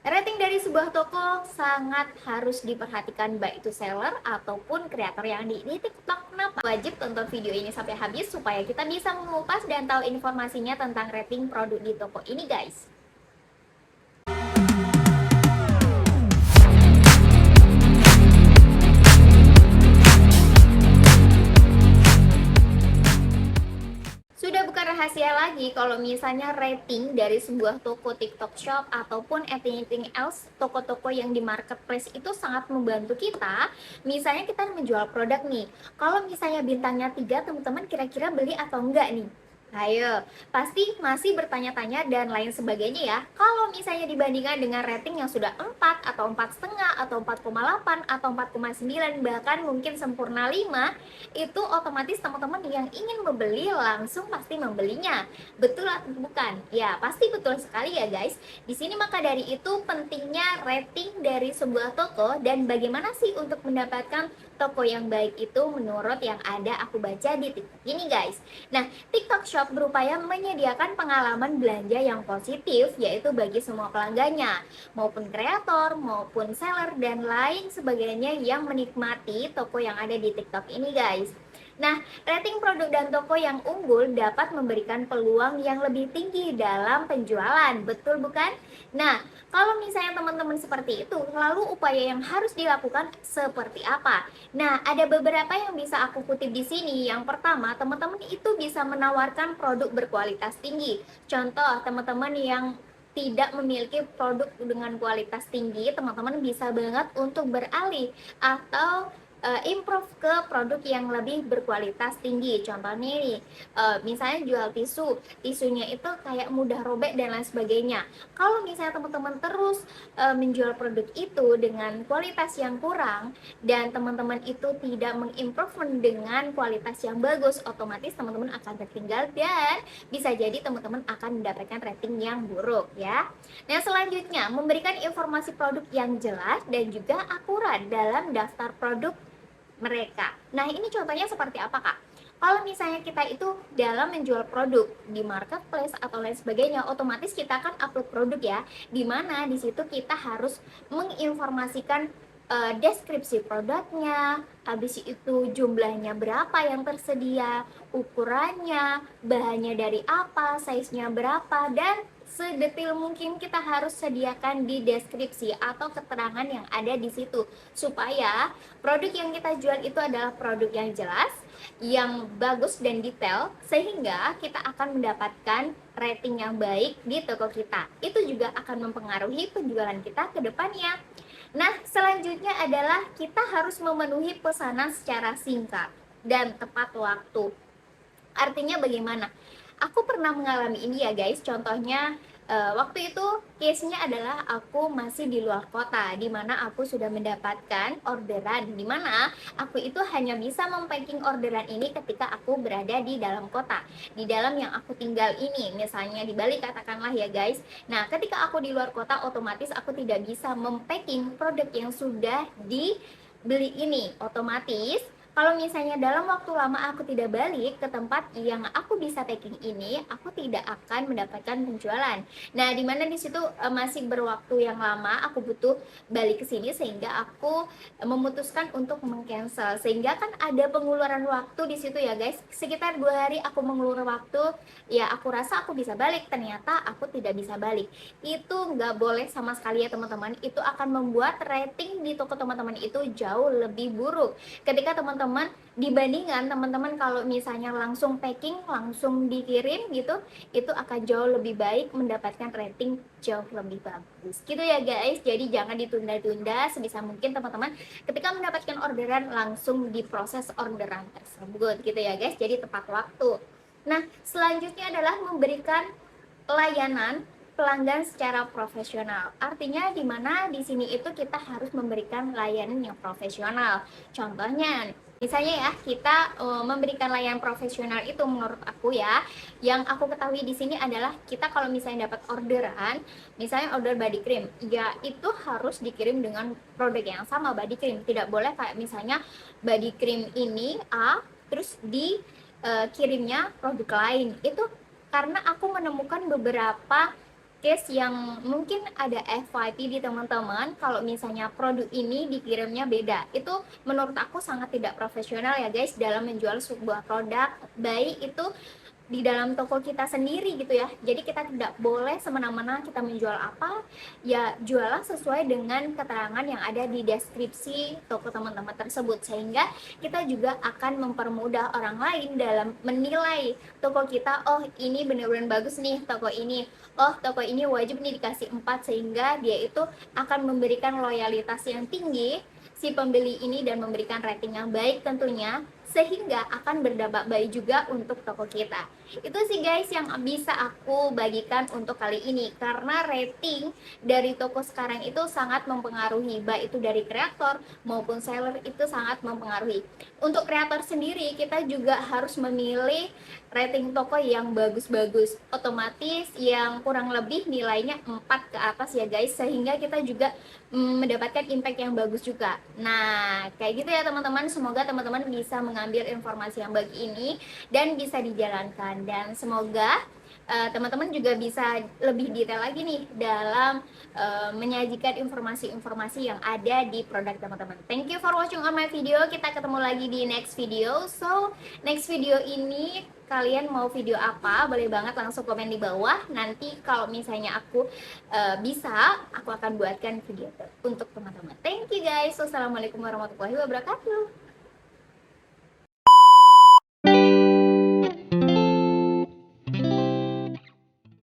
Rating dari sebuah toko sangat harus diperhatikan baik itu seller ataupun kreator yang di TikTok. Kenapa? Wajib tonton video ini sampai habis supaya kita bisa mengupas dan tahu informasinya tentang rating produk di toko ini, guys. Sudah bukan rahasia lagi kalau misalnya rating dari sebuah toko TikTok Shop ataupun anything else, toko-toko yang di marketplace itu sangat membantu kita. Misalnya kita menjual produk nih, kalau misalnya bintangnya 3, teman-teman kira-kira beli atau enggak nih? Ayo, pasti masih bertanya-tanya dan lain sebagainya ya. Kalau misalnya dibandingkan dengan rating yang sudah 4 atau 4,5 atau 4,8 atau 4,9 bahkan mungkin sempurna 5, itu otomatis teman-teman yang ingin membeli langsung pasti membelinya. Betul atau bukan? Ya, pasti betul sekali ya guys. Di sini maka dari itu pentingnya rating dari sebuah toko dan bagaimana sih untuk mendapatkan toko yang baik itu menurut yang ada aku baca di TikTok ini guys. Nah, TikTok Shop berupaya menyediakan pengalaman belanja yang positif yaitu bagi semua pelanggannya, maupun kreator, maupun seller dan lain sebagainya yang menikmati toko yang ada di TikTok ini guys. Nah, rating produk dan toko yang unggul dapat memberikan peluang yang lebih tinggi dalam penjualan, betul bukan? Nah, kalau misalnya teman-teman seperti itu, lalu upaya yang harus dilakukan seperti apa? Nah, ada beberapa yang bisa aku kutip di sini. Yang pertama, teman-teman itu bisa menawarkan produk berkualitas tinggi. Contoh, teman-teman yang tidak memiliki produk dengan kualitas tinggi, teman-teman bisa banget untuk beralih atau improve ke produk yang lebih berkualitas tinggi. Contohnya nih, misalnya jual tisunya itu kayak mudah robek dan lain sebagainya. Kalau misalnya teman-teman terus menjual produk itu dengan kualitas yang kurang dan teman-teman itu tidak mengimprove dengan kualitas yang bagus, otomatis teman-teman akan tertinggal dan bisa jadi teman-teman akan mendapatkan rating yang buruk ya. Nah, selanjutnya memberikan informasi produk yang jelas dan juga akurat dalam daftar produk mereka. Nah, ini contohnya seperti apa, Kak? Kalau misalnya kita itu dalam menjual produk di marketplace atau lain sebagainya, otomatis kita akan upload produk ya, di mana di situ kita harus menginformasikan deskripsi produknya, habis itu jumlahnya berapa yang tersedia, ukurannya, bahannya dari apa, size-nya berapa, dan sedetil mungkin kita harus sediakan di deskripsi atau keterangan yang ada di situ supaya produk yang kita jual itu adalah produk yang jelas, yang bagus dan detail sehingga kita akan mendapatkan rating yang baik di toko kita. Itu juga akan mempengaruhi penjualan kita ke depannya. Nah, selanjutnya adalah kita harus memenuhi pesanan secara singkat dan tepat waktu. Artinya bagaimana? Aku pernah mengalami ini ya guys. Contohnya waktu itu case-nya adalah aku masih di luar kota, di mana aku sudah mendapatkan orderan, di mana aku itu hanya bisa mempacking orderan ini ketika aku berada di dalam kota, di dalam yang aku tinggal ini, misalnya di Bali katakanlah ya guys. Nah, ketika aku di luar kota, otomatis aku tidak bisa mempacking produk yang sudah dibeli ini. Otomatis kalau misalnya dalam waktu lama aku tidak balik ke tempat yang aku bisa packing ini, aku tidak akan mendapatkan penjualan. Nah, dimana di situ masih berwaktu yang lama, aku butuh balik ke sini sehingga aku memutuskan untuk mengcancel. Sehingga kan ada pengeluaran waktu di situ ya guys. Sekitar 2 hari aku mengulur waktu, ya aku rasa aku bisa balik, ternyata aku tidak bisa balik. Itu nggak boleh sama sekali ya teman-teman. Itu akan membuat rating di toko teman-teman itu jauh lebih buruk. Ketika teman-teman dibandingkan teman-teman kalau misalnya langsung packing langsung dikirim gitu, itu akan jauh lebih baik mendapatkan rating jauh lebih bagus gitu ya guys. Jadi jangan ditunda-tunda, sebisa mungkin teman-teman ketika mendapatkan orderan langsung diproses orderan tersebut gitu ya guys, jadi tepat waktu. Nah, selanjutnya adalah memberikan layanan pelanggan secara profesional. Artinya di mana di sini itu kita harus memberikan layanan yang profesional. Contohnya misalnya ya, kita memberikan layanan profesional itu menurut aku ya, yang aku ketahui di sini adalah kita kalau misalnya dapat orderan, misalnya order body cream, ya itu harus dikirim dengan produk yang sama body cream. Tidak boleh kayak misalnya body cream ini A, terus dikirimnya produk lain. Itu karena aku menemukan beberapa case yang mungkin ada FYP di teman-teman kalau misalnya produk ini dikirimnya beda. Itu menurut aku sangat tidak profesional ya guys dalam menjual sebuah produk, baik itu di dalam toko kita sendiri gitu ya. Jadi kita tidak boleh semena-mena kita menjual apa, ya jualah sesuai dengan keterangan yang ada di deskripsi toko teman-teman tersebut, sehingga kita juga akan mempermudah orang lain dalam menilai toko kita. Oh, ini benar-benar bagus nih toko ini, oh toko ini wajib nih dikasih 4, sehingga dia itu akan memberikan loyalitas yang tinggi si pembeli ini dan memberikan rating yang baik tentunya, sehingga akan berdampak baik juga untuk toko kita. Itu sih guys yang bisa aku bagikan untuk kali ini, karena rating dari toko sekarang itu sangat mempengaruhi, baik itu dari kreator maupun seller, itu sangat mempengaruhi. Untuk kreator sendiri kita juga harus memilih rating toko yang bagus-bagus, otomatis yang kurang lebih nilainya 4 ke atas ya guys, sehingga kita juga mendapatkan impact yang bagus juga. Nah, kayak gitu ya teman-teman. Semoga teman-teman bisa mengambil informasi yang baik ini dan bisa dijalankan. Dan semoga teman-teman juga bisa lebih detail lagi nih dalam menyajikan informasi-informasi yang ada di produk teman-teman. Thank you for watching on my video. Kita ketemu lagi di next video. So, next video ini kalian mau video apa? Boleh banget langsung komen di bawah. Nanti kalau misalnya aku bisa, aku akan buatkan video untuk teman-teman. Thank you guys. Wassalamualaikum warahmatullahi wabarakatuh.